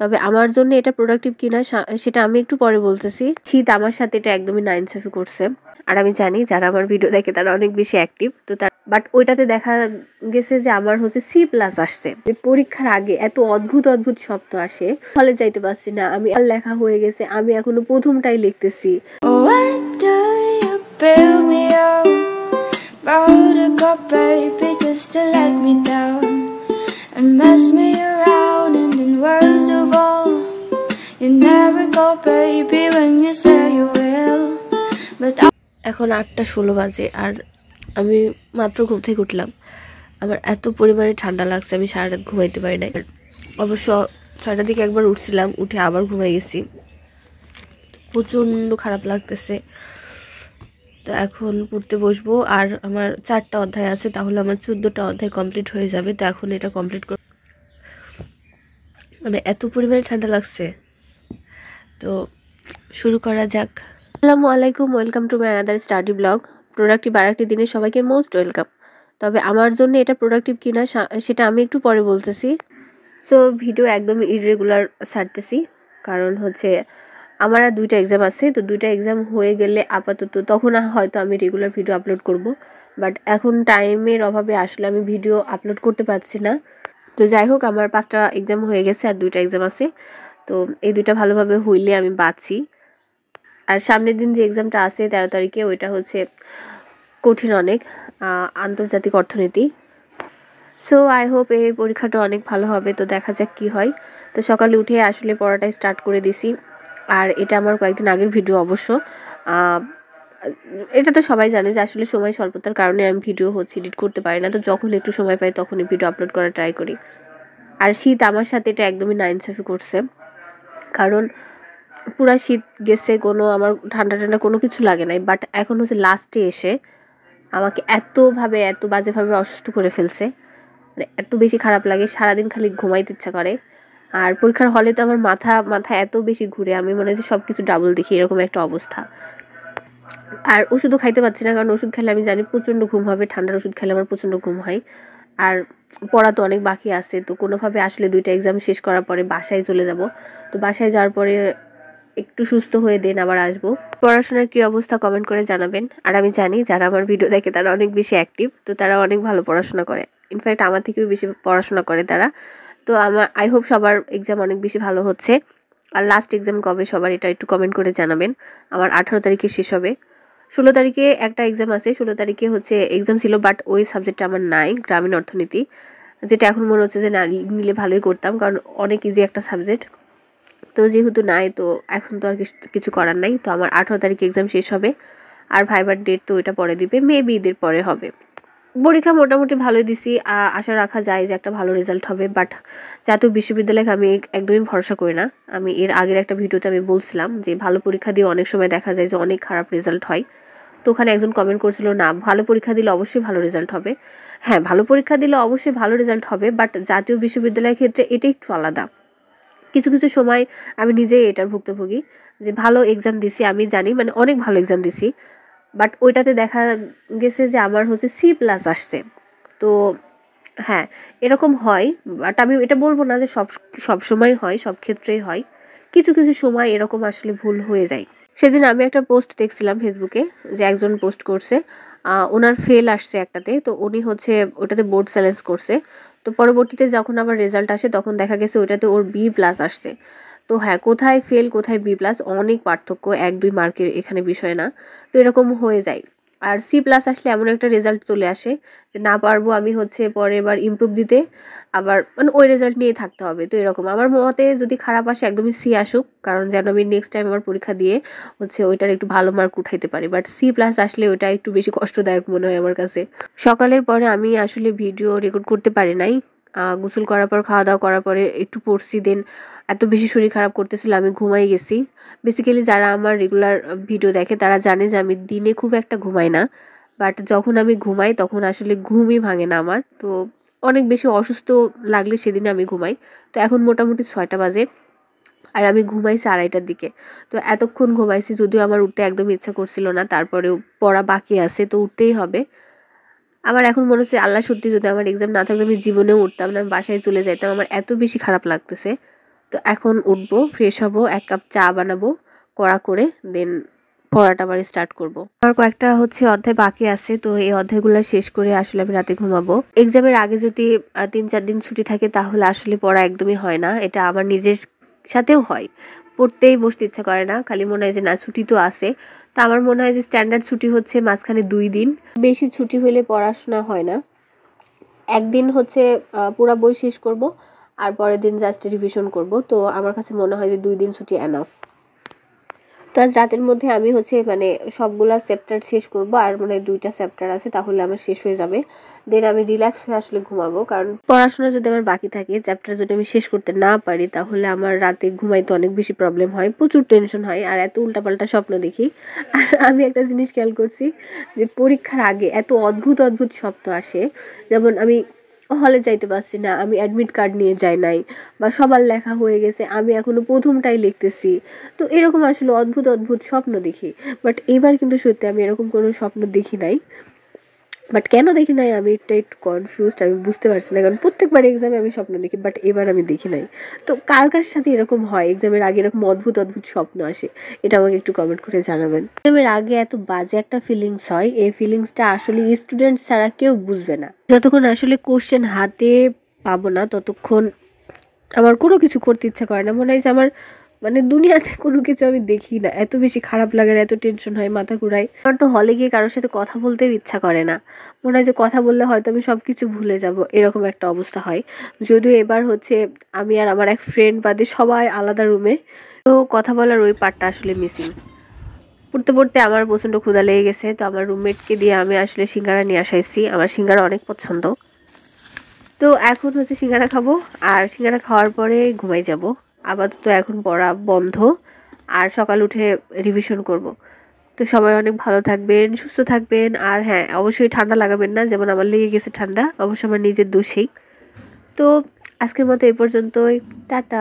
তবে আমার জন্য এটা প্রোডাক্টিভ কিনা সেটা আমি একটু পরে বলতেছি। শীত আমার সাথে এটা একদমই নাইনসাফি করছে। আর আমি জানি যারা আমার ভিডিও দেখে তারা অনেক বেশি অ্যাক্টিভ, তো তার বাট ওইটাতে দেখা গেছে যে আমার হচ্ছে C+ আসছে। পরীক্ষার আগে এত অদ্ভুত অদ্ভুত শব্দ আসে, ফলে যাইতে পারছি না আমি। আর লেখা হয়ে গেছে, আমি এখনো প্রথমটাই লিখতেছি। এখন 8:16 বাজে আর আমি মাত্র ঘুম থেকে উঠলাম। আমার এত পরিমাণে ঠান্ডা লাগছে, আমি সারা রাত ঘুমাইতে পারি নাই। অবশ্য 6টার দিকে একবার উঠছিলাম, উঠে আবার ঘুমাই গেছি। প্রচণ্ড খারাপ লাগতেছে। তো এখন পড়তে বসবো, আর আমার 4টা অধ্যায় আছে, তাহলে আমার 14টা অধ্যায় কমপ্লিট হয়ে যাবে। তো এখন এটা কমপ্লিট করে, মানে এত পরিমাণে ঠান্ডা লাগছে। তো শুরু করা যাক। আসসালামু আলাইকুম, welcome to my another study blog. Productive আরেকটি দিনে সবাইকে মোস্ট ওয়েলকাম। তবে আমার জন্য এটা প্রোডাক্টিভ কিনা সেটা আমি একটু পরে বলতেছি। সো ভিডিও একদমই ইররেগুলার ছাড়তেছি, কারণ হচ্ছে আমার আর 2টা এক্সাম আছে। তো 2টা এক্সাম হয়ে গেলে আপাতত তখন হয়তো আমি রেগুলার ভিডিও আপলোড করব, বাট এখন টাইমের অভাবে আসলে আমি ভিডিও আপলোড করতে পারছি না। তো যাই হোক, আমার 5টা এক্সাম হয়ে গেছে আর 2টা এক্সাম আছে। তো এই 2টা ভালোভাবে হইলে আমি বাঁচি। আর সামনের দিন যে এক্সামটা আছে 13 তারিখে, ওইটা হচ্ছে কঠিন অনেক, আন্তর্জাতিক অর্থনীতি। সো আই হোপ এই পরীক্ষাটা অনেক ভালো হবে। তো দেখা যাক কি হয়। তো সকালে উঠে আসলে পড়াটাই স্টার্ট করে দিছি। আর এটা আমার কয়েকদিন আগের ভিডিও অবশ্য। এটা তো সবাই জানে যে আসলে সময় স্বল্পতার কারণে আমি ভিডিও এডিট করতে পারি না। তো যখন একটু সময় পাই তখনই ভিডিও আপলোড করার ট্রাই করি। আর শীত আমার সাথে এটা একদমই নাইনসাফি করছে, কারণ পুরা শীত গেছে, কোনো আমার ঠান্ডা ঠান্ডা কোনো কিছু লাগে নাই। বাট এখন হচ্ছে লাস্টে এসে আমাকে এত বাজেভাবে অসুস্থ করে ফেলছে। মানে এত বেশি খারাপ লাগে, সারাদিন খালি ঘুমাইতে ইচ্ছা করে। আর পরীক্ষার হলে তো আমার মাথা এত বেশি ঘুরে, আমি মনে হয় যে সব কিছু ডাবল দেখি, এরকম একটা অবস্থা। আর ওষুধও খাইতে পারছি না, কারণ ওষুধ খেলে আমি জানি প্রচণ্ড ঘুম হবে। ঠান্ডার ওষুধ খেলে আমার প্রচণ্ড ঘুম হয়। আর পড়া তো অনেক বাকি আছে। তো কোনোভাবে আসলে 2টা এক্সাম শেষ করার পরে বাসায় চলে যাব। তো বাসায় যাওয়ার পরে একটু সুস্থ হয়ে দেন আবার আসবো। পড়াশোনার কি অবস্থা কমেন্ট করে জানাবেন। আর আমি জানি যারা আমার ভিডিও দেখে তারা অনেক বেশি অ্যাক্টিভ, তো তারা অনেক ভালো পড়াশোনা করে। ইনফ্যাক্ট আমার থেকেও বেশি পড়াশোনা করে তারা। তো আই হোপ সবার এক্সাম অনেক বেশি ভালো হচ্ছে। আর লাস্ট এক্সাম কবে সবার, এটা একটু কমেন্ট করে জানাবেন। আমার 18 তারিখে শেষ হবে। 16 তারিখে একটা এক্সাম আছে। 16 তারিখে হচ্ছে এক্সাম ছিল, বাট ওই সাবজেক্টটা আমার নাই, গ্রামীণ অর্থনীতি, যেটা এখন মনে হচ্ছে যে না নিলে ভালোই করতাম, কারণ অনেক ইজি একটা সাবজেক্ট। তো যেহেতু নাই, তো এখন তো আর কিছু করার নাই। তো আমার 18 তারিখে এক্সাম শেষ হবে। আর ভাইবার ডেট তো ওইটা পরে দিবে, মেবি ঈদের পরে হবে। পরীক্ষা মোটামুটি ভালোই দিছি, আশা রাখা যায় যে একটা ভালো রেজাল্ট হবে। বাট জাতীয় বিশ্ববিদ্যালয়কে আমি একদমই ভরসা করি না। আমি এর আগের একটা ভিডিওতে আমি বলছিলাম যে ভালো পরীক্ষা দিয়ে অনেক সময় দেখা যায় যে অনেক খারাপ রেজাল্ট হয়। তো ওখানে একজন কমেন্ট করছিল, না ভালো পরীক্ষা দিলে অবশ্যই ভালো রেজাল্ট হবে। হ্যাঁ, ভালো পরীক্ষা দিলে অবশ্যই ভালো রেজাল্ট হবে, বাট জাতীয় বিশ্ববিদ্যালয়ের ক্ষেত্রে এটা একটু আলাদা। কিছু কিছু সময় আমি নিজেই এটার ভুক্তভোগী, যে ভালো এক্সাম দিছি, আমি জানি মানে অনেক ভালো এক্সাম দিছি, বাট ওইটাতে দেখা গেছে যে আমার হচ্ছে C+ আসছে। তো হ্যাঁ, এরকম হয়। বাট আমি এটা বলবো না যে সব সময় হয়, সব ক্ষেত্রেই হয়। কিছু কিছু সময় এরকম আসলে ভুল হয়ে যায়। সেদিন আমি একটা পোস্ট দেখছিলাম ফেসবুকে, যে একজন পোস্ট করছে ওনার ফেল আসছে একটাতে। তো উনি হচ্ছে ওটাতে বোর্ড চ্যালেঞ্জ করছে। তো পরবর্তীতে যখন আবার রেজাল্ট আসে তখন দেখা গেছে ওইটাতে ওর B+ আসছে। তো হ্যাঁ, কোথায় ফেল কোথায় B+, অনেক পার্থক্য, 1-2 মার্কের এখানে বিষয় না। তো এরকম হয়ে যায়। আর C+ আসলে এমন একটা রেজাল্ট চলে আসে যে না পারবো আমি হচ্ছে পরের বার ইমপ্রুভ দিতে, আবার মানে ওই রেজাল্ট নিয়ে থাকতে হবে। তো এরকম আমার মতে যদি খারাপ আসে একদমই C আসুক, কারণ যেন আমি নেক্সট টাইম আমার পরীক্ষা দিয়ে হচ্ছে ওইটার একটু ভালো মার্ক উঠাইতে পারি। বাট C+ আসলে ওইটা একটু বেশি কষ্টদায়ক মনে হয় আমার কাছে। সকালের পরে আমি আসলে ভিডিও রেকর্ড করতে পারি নাই। গোসল করার পর, খাওয়া দাওয়া করার পরে একটু পড়ছি, দেন এত বেশি শরীর খারাপ করতেছিল আমি ঘুমাই গেছি। বেসিক্যালি যারা আমার রেগুলার ভিডিও দেখে তারা জানে যে আমি দিনে খুব একটা ঘুমাই না, বাট যখন আমি ঘুমাই তখন আসলে ঘুমই ভাঙে না আমার। তো অনেক বেশি অসুস্থ লাগলে সেদিনে আমি ঘুমাই। তো এখন মোটামুটি 6টা বাজে আর আমি ঘুমাইছি 2:30টার দিকে। তো এতক্ষণ ঘুমাইছি, যদিও আমার উঠতে একদম ইচ্ছা করছিল না, তারপরেও পড়া বাকি আছে তো উঠতেই হবে। আমার এখন মনে হচ্ছে আল্লাহ সত্যি যদি আমার এক্সাম না থাকলে আমি জীবনেও উঠতাম না, আমি বাসায় চলে যাইতাম। আমার এত বেশি খারাপ লাগতেছে। তো এখন উঠবো, ফ্রেশ হব, 1 কাপ চা বানাবো কড়া করে, দেন পড়াটা আবার স্টার্ট করব। আমার কয়েকটা অধ্যায় বাকি আছে, তো এই অধ্যায়গুলো শেষ করে আসলে আমি রাতে ঘুমাবো। এক্সামের আগে যদি 3-4 দিন ছুটি থাকে তাহলে আসলে পড়া একদমই হয় না। এটা আমার নিজের সাথেও হয়, পড়তেই বসতে ইচ্ছা করে না, খালি মনে হয় যে না ছুটি তো আছে। তো আমার মনে হয় যে স্ট্যান্ডার্ড ছুটি হচ্ছে মাঝখানে 2 দিন, বেশি ছুটি হলে পড়াশোনা হয় না। একদিন পুরা বই শেষ করব, আর পরের দিন জাস্ট রিভিশন করব। তো আমার কাছে মনে হয় যে 2 দিন ছুটি এনাফ। তো আজ রাতের মধ্যে আমি মানে সবগুলা চ্যাপ্টার শেষ করব, আর মানে 2টা চ্যাপ্টার আছে, তাহলে আমার শেষ হয়ে যাবে। দেন আমি রিল্যাক্স হয়ে আসলে ঘুমাবো, কারণ পড়াশোনা যদি আমার বাকি থাকে, চ্যাপ্টার যদি আমি শেষ করতে না পারি, তাহলে আমার রাতে ঘুমাইতে অনেক বেশি প্রবলেম হয়, প্রচুর টেনশন হয়, আর এত উল্টাপাল্টা স্বপ্ন দেখি। আর আমি একটা জিনিস খেয়াল করছি যে পরীক্ষার আগে এত অদ্ভুত অদ্ভুত স্বপ্ন আসে, যেমন আমি হলে যাইতে পারছি না, আমি অ্যাডমিট কার্ড নিয়ে যাই নাই, বা সবার লেখা হয়ে গেছে, আমি এখনো প্রথমটাই লিখতেছি। তো এরকম আসলে অদ্ভুত অদ্ভুত স্বপ্ন দেখি। বাট এবার কিন্তু সত্যি আমি এরকম কোনো স্বপ্ন দেখি নাই। বাট কেন দেখি নাই আমি এটা একটু কনফিউজড, আমি বুঝতে পারছি না, কারণ প্রত্যেকবার এক্সামে আমি স্বপ্ন দেখি, বাট এবার আমি দেখি নাই। তো কার কার সাথে এরকম হয়, এক্সামের আগে এরকম অদ্ভুত অদ্ভুত স্বপ্ন আসে, এটা আমাকে একটু কমেন্ট করে জানাবেন। এক্সামের আগে এত বাজে একটা ফিলিংস হয়, এই ফিলিংসটা আসলে স্টুডেন্ট ছাড়া কেউ বুঝবে না। যতক্ষণ আসলে কোশ্চেন হাতে পাবো না, ততক্ষণ আমার কোনো কিছু করতে ইচ্ছা করে না, মনে হয় যে আমার মানে দুনিয়াতে কোনো কিছু আমি দেখি না, এত বেশি খারাপ লাগে, এত টেনশন হয়, মাথা ঘুরায়। আমার তো হলে গিয়ে কারোর সাথে কথা বলতেও ইচ্ছা করে না, মনে হয় যে কথা বললে হয়তো আমি সব কিছু ভুলে যাব, এরকম একটা অবস্থা হয়। যদিও এবার আমি আর আমার এক ফ্রেন্ড বাদে সবাই আলাদা রুমে, তো কথা বলার ওই পার্টটা আসলে মিসিং। পড়তে পড়তে আমার প্রচণ্ড ক্ষুধা লেগে গেছে, তো আমার রুমমেটকে দিয়ে আমি আসলে সিঙ্গারা নিয়ে আসাইছি, আমার সিঙ্গারা অনেক পছন্দ। তো এখন সিঙ্গারা খাবো, আর সিঙ্গারা খাওয়ার পরে ঘুমাই যাব। আপাতত এখন পড়া বন্ধ, আর সকাল উঠে রিভিশন করব। তো সবাই অনেক ভালো থাকবেন, সুস্থ থাকবেন, আর হ্যাঁ অবশ্যই ঠান্ডা লাগাবেন না, যেমন আমার লেগে গেছে ঠান্ডা, অবশ্য আমার নিজের দোষেই। তো আজকের মতো এই পর্যন্তই, টাটা।